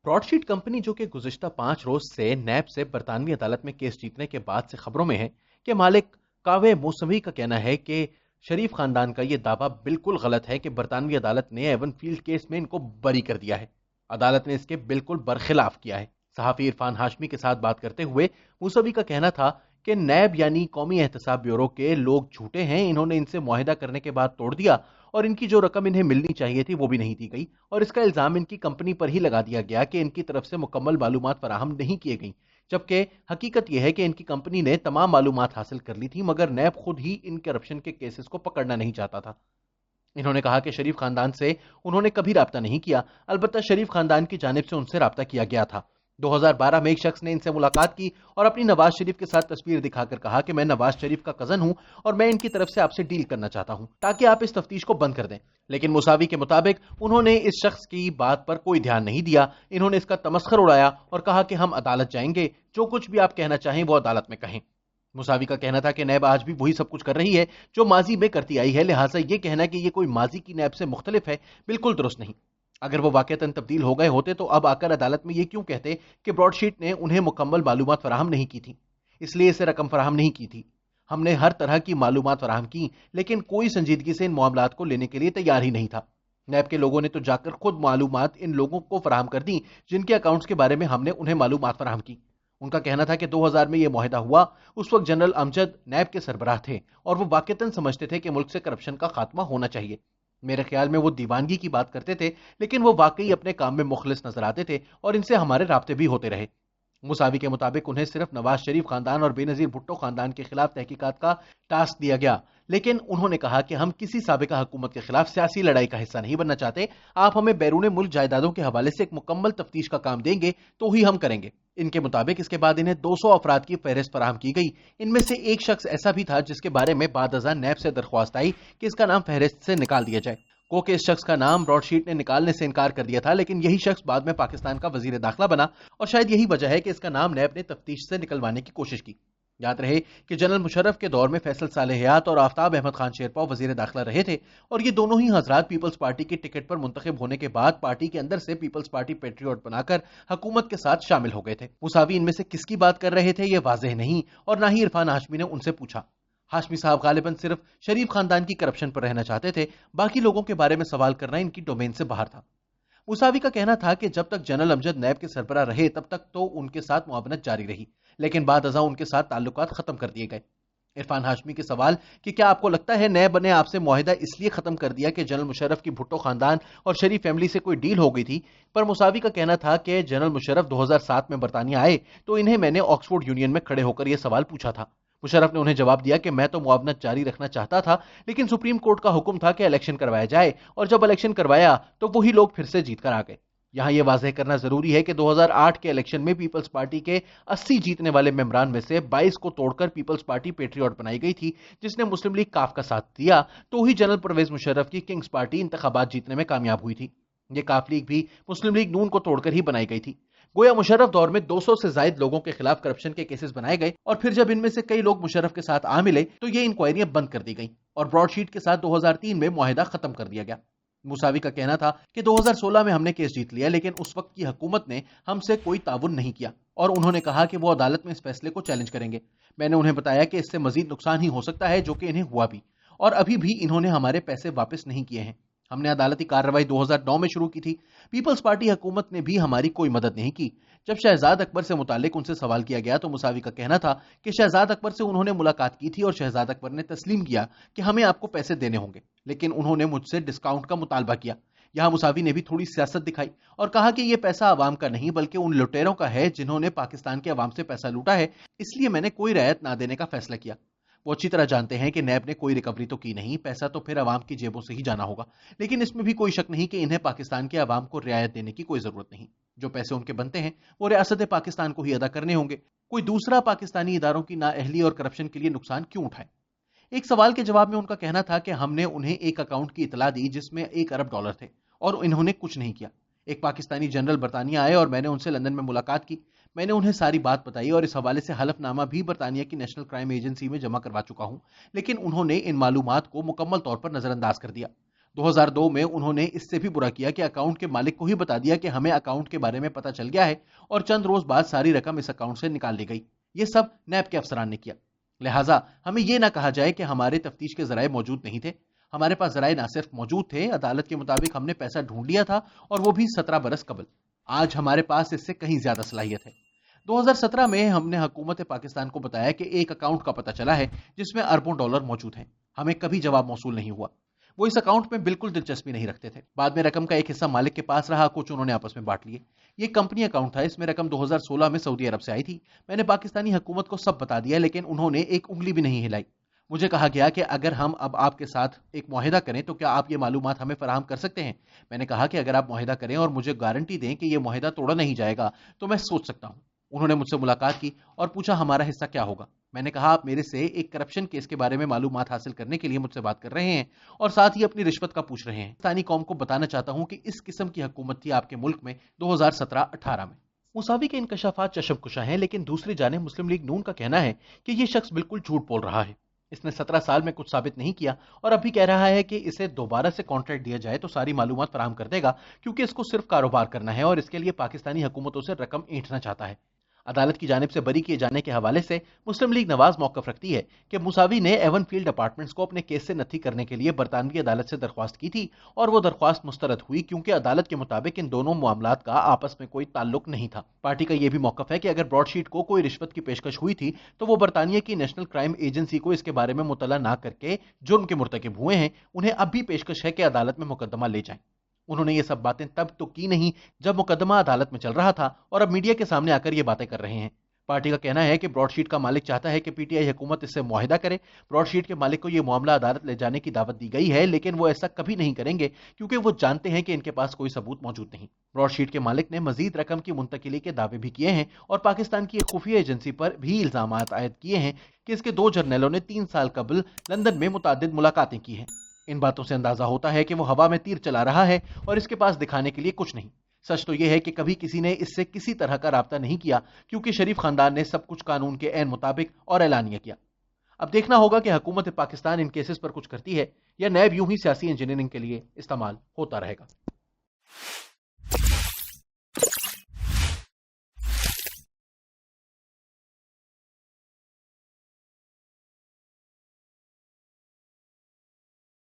Broad sheet company जो कि गुज़िश्ता 5 रोज से नैब से बरतानवी अदालत में केस जीतने के बाद से खबरों में है कि मालिक कावे मौसवी का कहना है कि शरीफ खानदान का यह दावा बिल्कुल गलत है कि बरतानवी अदालत ने एवन फील्ड केस में इनको बरी कर दिया है। अदालत ने इसके बिल्कुल बरखिलाफ किया है। सहाफी इरफान हाशमी के साथ बात करते हुए मूसवी का कहना था कि नैब यानी कौमी एहतसाब ब्यूरो के लोग झूठे हैं, इन्होंने इनसे मुआहिदा करने के बाद तोड़ दिया और इनकी जो रकम इन्हें मिलनी चाहिए थी वो भी नहीं दी गई, और इसका इल्जाम इनकी कंपनी पर ही लगा दिया गया कि इनकी तरफ से मुकम्मल मालूमात फराहम नहीं किए गई, जबकि हकीकत यह है कि इनकी कंपनी ने तमाम मालूमात हासिल कर ली थी मगर नैब खुद ही इन करप्शन के केसेस को पकड़ना नहीं चाहता था। इन्होंने कहा कि शरीफ खानदान से उन्होंने कभी राब्ता नहीं किया, अलबत्ता शरीफ खानदान की जानिब से उनसे राब्ता किया गया था। 2012 में एक शख्स ने इनसे मुलाकात की और अपनी नवाज शरीफ के साथ तस्वीर दिखाकर कहा कि मैं नवाज शरीफ का कजन हूं और मैं इनकी तरफ से आपसे डील करना चाहता हूं ताकि आप इस तफ्तीश को बंद कर दें। लेकिन मुसावी के मुताबिक उन्होंने इस शख्स की बात पर कोई ध्यान नहीं दिया। इन्होंने इसका तमस्खर उड़ाया और कहा कि हम अदालत जाएंगे, जो कुछ भी आप कहना चाहें वो अदालत में कहें। मुसावी का कहना था कि नैब आज भी वही सब कुछ कर रही है जो माजी में करती आई है, लिहाजा ये कहना कि ये कोई माजी की नैब से मुख्तलिफ है बिल्कुल दुरुस्त नहीं। अगर वो वाकईतन तब्दील हो गए होते तो अब आकर अदालत में ये क्यों कहते कि ब्रॉडशीट ने उन्हें मुकम्मल मालूमात फराहम नहीं की थी, इसलिए इसे रकम फराहम नहीं की थी। हमने हर तरह की मालूमात फराहम की लेकिन कोई संजीदगी से इन मामलात को लेने के लिए तैयार ही नहीं था। नैब के लोगों ने तो जाकर खुद मालूमात इन लोगों को फराहम कर दी जिनके अकाउंट्स के बारे में हमने उन्हें मालूमात फराहम की। उनका कहना था कि 2000 में यह मुआहिदा हुआ, उस वक्त जनरल अमजद नैब के सरबराह थे और वो वाकईतन समझते थे कि मुल्क से करप्शन का खात्मा होना चाहिए। मेरे ख्याल में वो दीवानगी की बात करते थे लेकिन वो वाकई अपने काम में मुखलिस नजर आते थे और इनसे हमारे राब्ते भी होते रहे। मुसावी के मुताबिक उन्हें सिर्फ नवाज शरीफ खानदान और बेनजीर भुट्टो खानदान के खिलाफ तहकीकात का टास्क दिया गया, लेकिन उन्होंने कहा कि हम किसी साबिका हुकूमत के खिलाफ सियासी लड़ाई का हिस्सा नहीं बनना चाहते। आप हमें बैरून मुल्क जायदादों के हवाले से एक मुकम्मल तफ्तीश का काम देंगे तो ही हम करेंगे। इनके मुताबिक इसके बाद इन्हें 200 अफराद की फहरिस्त फराहम की गई। इनमें से एक शख्स ऐसा भी था जिसके बारे में बाद अज़ां नैब से दरख्वास्त आई कि इसका नाम फहरिस्त से निकाल दिया जाए। कि इस शख्स का नाम ब्रॉडशीट ने निकालने से इनकार कर दिया था, लेकिन यही शख्स बाद में पाकिस्तान का वजीर दाखिला बना और शायद यही वजह है कि इसका नाम नैब ने तफ्तीश से निकलवाने की कोशिश की। याद रहे कि जनरल मुशर्रफ के दौर में फैसल सालेहियात और आफ्ताब अहमद खान शेरपाव वजीर दाखिला रहे थे और ये दोनों ही हजरात पीपल्स पार्टी की टिकट पर मुंतखब होने के बाद पार्टी के अंदर से पीपल्स पार्टी पेट्रियट बनाकर हुकूमत के साथ शामिल हो गए थे। मुसावी इनमें से किसकी बात कर रहे थे ये वाजह नहीं और ना ही इरफान हाशमी ने उनसे पूछा। हाशमी साहब गालिबन सिर्फ शरीफ खानदान की करप्शन पर रहना चाहते थे, बाकी लोगों के बारे में सवाल करना इनकी डोमेन से बाहर था। मुसावी का कहना था कि जब तक जनरल अमजद नैब के सरबराह रहे तब तक तो उनके साथ मुआवनत जारी रही, लेकिन बाद अज़ां उनके साथ ताल्लुकात खत्म कर दिए गए। इरफान हाशमी के सवाल कि क्या आपको लगता है नैब ने आपसे मुआहिदा इसलिए खत्म कर दिया कि जनरल मुशर्रफ की भुट्टो खानदान और शरीफ फैमिली से कोई डील हो गई थी, पर मुसावी का कहना था कि जनरल मुशर्रफ 2007 में बरतानिया आए तो इन्हें मैंने ऑक्सफोर्ड यूनियन में खड़े होकर यह सवाल पूछा था। मुशर्रफ ने उन्हें जवाब दिया कि मैं तो मुआवनत जारी रखना चाहता था, लेकिन सुप्रीम कोर्ट का हुक्म था कि इलेक्शन करवाया जाए और जब इलेक्शन करवाया तो वही लोग फिर से जीत कर आ गए। यहां यह वाजह करना जरूरी है कि 2008 के इलेक्शन में पीपल्स पार्टी के 80 जीतने वाले मेंबरान में से 22 को तोड़कर पीपल्स पार्टी पेट्रियट बनाई गई थी, जिसने मुस्लिम लीग काफ का साथ दिया, तो ही जनरल परवेज मुशर्रफ की किंग्स पार्टी इंतखाबात जीतने में कामयाब हुई थी। यह काफ लीग भी मुस्लिम लीग नून को तोड़कर ही बनाई गई थी। गोया मुशर्रफ दौर में 200 से ज्यादा लोगों के खिलाफ करप्शन के केसेस बनाए गए और फिर जब इनमें से कई लोग मुशर्रफ के साथ आ मिले तो ये इंक्वायरियां बंद कर दी गई और ब्रॉडशीट के साथ 2003 में मुआहिदा खत्म कर दिया गया। मुसावी का कहना था कि 2016 में हमने केस जीत लिया, लेकिन उस वक्त की हुकूमत ने हमसे कोई ताउन नहीं किया और उन्होंने कहा कि वो अदालत में इस फैसले को चैलेंज करेंगे। मैंने उन्हें बताया कि इससे मजीद नुकसान ही हो सकता है, जो कि इन्हें हुआ भी, और अभी भी इन्होंने हमारे पैसे वापस नहीं किए हैं। हमने अदालती कार्रवाई 2009 में शुरू की थी। पीपल्स पार्टी हुकूमत ने भी हमारी कोई मदद नहीं की। जब शहजाद अकबर से मुतालिक उनसे सवाल किया गया तो मुसावी का कहना था कि शहजाद अकबर से उन्होंने मुलाकात की थी और शहजाद अकबर ने तस्लीम किया कि हमें आपको पैसे देने होंगे, लेकिन उन्होंने मुझसे डिस्काउंट का मुतालबा किया। यहां मुसावी ने भी थोड़ी सियासत दिखाई और कहा कि यह पैसा आवाम का नहीं बल्कि उन लुटेरों का है जिन्होंने पाकिस्तान के अवाम से पैसा लूटा है, इसलिए मैंने कोई रियायत ना देने का फैसला किया। वो अच्छी तरह जानते हैं कि नैब ने कोई रिकवरी तो की नहीं, पैसा तो फिर अवाम की जेबों से ही जाना होगा, लेकिन इसमें भी कोई शक नहीं कि इन्हें पाकिस्तान के अवाम को रियायत देने की कोई जरूरत नहीं। जो पैसे उनके बनते हैं वो रियासत पाकिस्तान को ही अदा करने होंगे। कोई दूसरा पाकिस्तानी इदारों की नाअहली और करप्शन के लिए नुकसान क्यों उठाए। एक सवाल के जवाब में उनका कहना था कि हमने उन्हें एक अकाउंट की इतला दी जिसमें $1 अरब थे और इन्होंने कुछ नहीं किया। एक पाकिस्तानी जनरल बरतानिया आए और मैंने उनसे लंदन में मुलाकात की। मैंने उन्हें सारी बात बताई और इस हवाले से हलफनामा भी बरतानिया की नेशनल क्राइम एजेंसी में जमा करवा चुका हूं, लेकिन उन्होंने इन मालूमात को मुकम्मल तौर पर नजरअंदाज कर दिया। 2002 में उन्होंने इससे भी बुरा किया कि अकाउंट के मालिक को ही बता दिया कि हमें अकाउंट के बारे में पता चल गया है और चंद रोज बाद सारी रकम इस अकाउंट से निकाल ली गई। ये सब नैब के अफसरान ने किया। लिहाजा हमें यह ना कहा जाए कि हमारे तफ्तीश के जराये मौजूद नहीं थे। हमारे पास जराये ना सिर्फ मौजूद थे, अदालत के मुताबिक हमने पैसा ढूंढ लिया था, और वो भी 17 बरस कबल। आज हमारे पास इससे कहीं ज्यादा सलाहियत है। 2017 में हमने हुकूमत पाकिस्तान को बताया कि एक अकाउंट का पता चला है जिसमें अरबों डॉलर मौजूद हैं। हमें कभी जवाब मौसूल नहीं हुआ। वो इस अकाउंट में बिल्कुल दिलचस्पी नहीं रखते थे। बाद में रकम का एक हिस्सा मालिक के पास रहा, कुछ उन्होंने आपस में बांट लिए। ये कंपनी अकाउंट था, इसमें रकम 2016 में सऊदी अरब से आई थी। मैंने पाकिस्तानी हुकूमत को सब बता दिया, लेकिन उन्होंने एक उंगली भी नहीं हिलाई। मुझे कहा गया कि अगर हम अब आपके साथ एक मुआहिदा करें तो क्या आप ये मालूमात हमें फराहम कर सकते हैं। मैंने कहा कि अगर आप मुआहिदा करें और मुझे गारंटी दें कि ये मुआहिदा तोड़ा नहीं जाएगा तो मैं सोच सकता हूं। उन्होंने मुझसे मुलाकात की और पूछा हमारा हिस्सा क्या होगा। मैंने कहा आप मेरे से एक करप्शन केस के बारे में मालूमात हासिल करने के लिए मुझसे बात कर रहे हैं और साथ ही अपनी रिश्वत का पूछ रहे हैं। पाकिस्तानी कौम को बताना चाहता हूं कि इस किस्म की हुकूमत थी आपके मुल्क में 2017-18 में। मुसावी के इंकशाफात चशमकुशा हैं, लेकिन दूसरी जानिब मुस्लिम लीग नून का कहना है कि यह शख्स बिल्कुल झूठ बोल रहा है। इसने 17 साल में कुछ साबित नहीं किया और अभी कह रहा है कि इसे दोबारा से कॉन्ट्रैक्ट दिया जाए तो सारी मालूमात फराहम कर देगा, क्योंकि इसको सिर्फ कारोबार करना है और इसके लिए पाकिस्तानी हुकूमतों से रकम ऐंठना चाहता है। अदालत की जानिब से बरी किए जाने के हवाले से मुस्लिम लीग नवाज मौकफ रखती है कि मुसावी ने एवन फील्ड अपार्टमेंट्स को अपने केस से नथी करने के लिए बरतानवी अदालत से दरख्वास्त की थी और वो दरख्वास्त मुस्तरद हुई, क्योंकि अदालत के मुताबिक इन दोनों मामलात का आपस में कोई ताल्लुक नहीं था। पार्टी का यह भी मौकफ है कि अगर ब्रॉडशीट को कोई रिश्वत की पेशकश हुई थी तो वो बरतानिया की नेशनल क्राइम एजेंसी को इसके बारे में मुतला ना करके जुर्म के मुर्तकिब हुए हैं, उन्हें अब भी पेशकश है कि अदालत में मुकदमा ले जाएं। उन्होंने ये सब बातें तब तो की नहीं जब मुकदमा अदालत में चल रहा था और अब मीडिया के सामने आकर ये बातें कर रहे हैं। पार्टी का कहना है कि ब्रॉडशीट का मालिक चाहता है कि पीटीआई हुकूमत इससे मुआहिदा करे। ब्रॉडशीट के मालिक को यह मामला अदालत ले जाने की दावत दी गई है, लेकिन वो ऐसा कभी नहीं करेंगे क्योंकि वो जानते हैं कि इनके पास कोई सबूत मौजूद नहीं। ब्रॉडशीट के मालिक ने मजीद रकम की मुंतकिली के दावे भी किए हैं और पाकिस्तान की एक खुफिया एजेंसी पर भी इल्जाम आयद किए हैं कि इसके 2 जर्नलों ने 3 साल कबल लंदन में मुतादिद मुलाकातें की हैं। इन बातों से अंदाजा होता है कि वो हवा में तीर चला रहा है और इसके पास दिखाने के लिए कुछ नहीं। सच तो यह है कि कभी किसी ने इससे किसी तरह का राब्ता नहीं किया, क्योंकि शरीफ खानदान ने सब कुछ कानून के ऐन मुताबिक और ऐलानिया किया। अब देखना होगा कि हुकूमत पाकिस्तान इन केसेस पर कुछ करती है या नैब यूं ही सियासी इंजीनियरिंग के लिए इस्तेमाल होता रहेगा।